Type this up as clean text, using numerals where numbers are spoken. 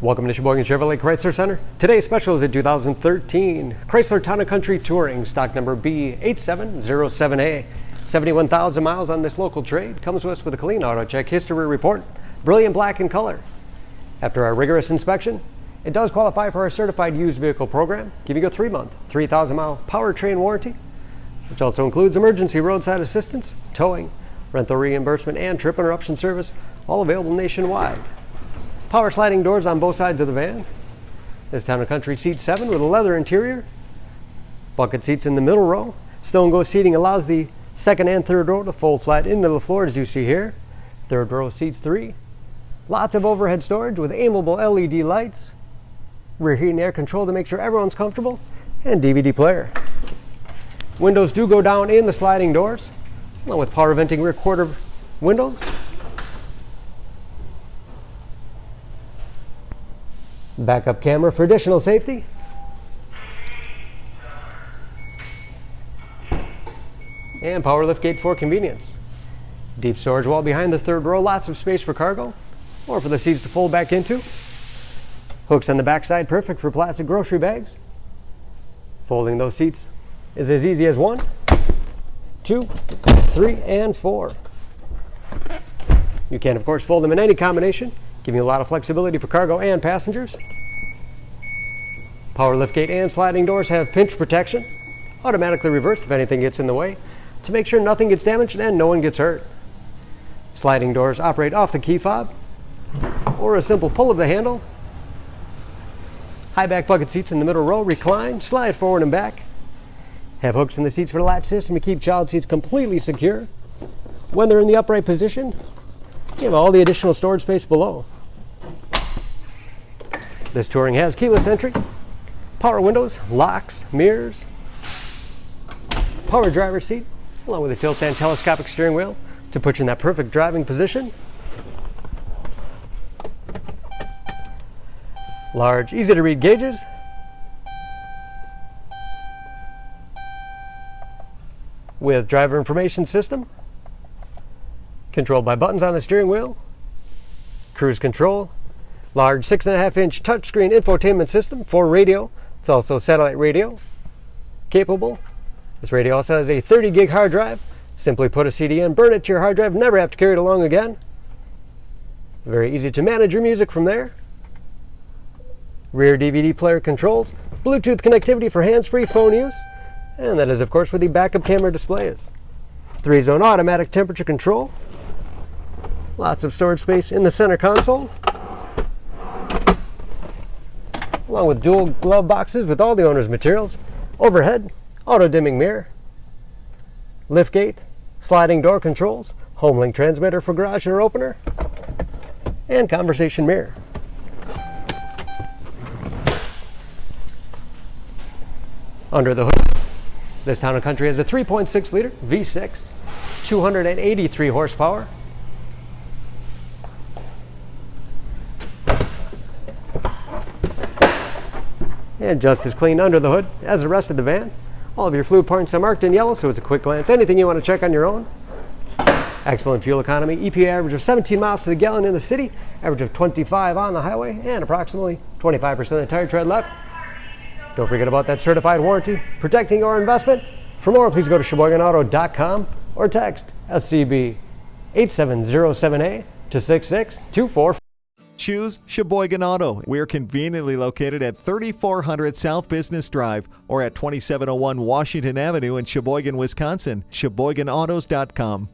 Welcome to Sheboygan Chevrolet Chrysler Center. Today's special is a 2013 Chrysler Town & Country Touring, stock number B8707A. 71,000 miles on this local trade. Comes to us with a clean auto check history report. Brilliant black in color. After our rigorous inspection, it does qualify for our certified used vehicle program, giving you a 3-month, 3,000-mile powertrain warranty, which also includes emergency roadside assistance, towing, rental reimbursement, and trip interruption service, all available nationwide. Power sliding doors on both sides of the van. This Town & Country seat 7 with a leather interior. Bucket seats in the middle row. Stone Go seating allows the second and third row to fold flat into the floor, as you see here. Third row seats 3. Lots of overhead storage with aimable LED lights. Rear heat and air control to make sure everyone's comfortable. And DVD player. Windows do go down in the sliding doors, along with power venting rear quarter windows. Backup camera for additional safety. And power liftgate for convenience. Deep storage wall behind the third row, lots of space for cargo or for the seats to fold back into. Hooks on the back side, perfect for plastic grocery bags. Folding those seats is as easy as 1, 2, 3, and 4. You can, of course, fold them in any combination, giving you a lot of flexibility for cargo and passengers. Power liftgate and sliding doors have pinch protection, automatically reversed if anything gets in the way, to make sure nothing gets damaged and no one gets hurt. Sliding doors operate off the key fob or a simple pull of the handle. High back bucket seats in the middle row, recline, slide forward and back. Have hooks in the seats for the latch system to keep child seats completely secure. When they're in the upright position, you have all the additional storage space below. This Touring has keyless entry, power windows, locks, mirrors, power driver's seat, along with a tilt and telescopic steering wheel to put you in that perfect driving position. Large, easy to read gauges. With driver information system, controlled by buttons on the steering wheel. Cruise control. Large 6.5-inch touchscreen infotainment system for radio. It's also satellite radio capable. This radio also has a 30 gig hard drive. Simply put a CD in, burn it to your hard drive, never have to carry it along again. Very easy to manage your music from there. Rear DVD player controls. Bluetooth connectivity for hands-free phone use. And that is, of course, where the backup camera display is. 3-zone automatic temperature control. Lots of storage space in the center console, along with dual glove boxes with all the owner's materials. Overhead, auto-dimming mirror, liftgate, sliding door controls, HomeLink transmitter for garage door opener, and conversation mirror. Under the hood, this Town & Country has a 3.6-liter V6, 283 horsepower. And just as clean under the hood as the rest of the van. All of your fluid points are marked in yellow, so it's a quick glance. Anything you want to check on your own. Excellent fuel economy. EPA average of 17 miles to the gallon in the city, average of 25 on the highway, and approximately 25% of the tire tread left. Don't forget about that certified warranty, protecting your investment. For more, please go to SheboyganAuto.com or text SCB 8707A to 66244. Choose Sheboygan Auto. We're conveniently located at 3400 South Business Drive or at 2701 Washington Avenue in Sheboygan, Wisconsin. SheboyganAutos.com.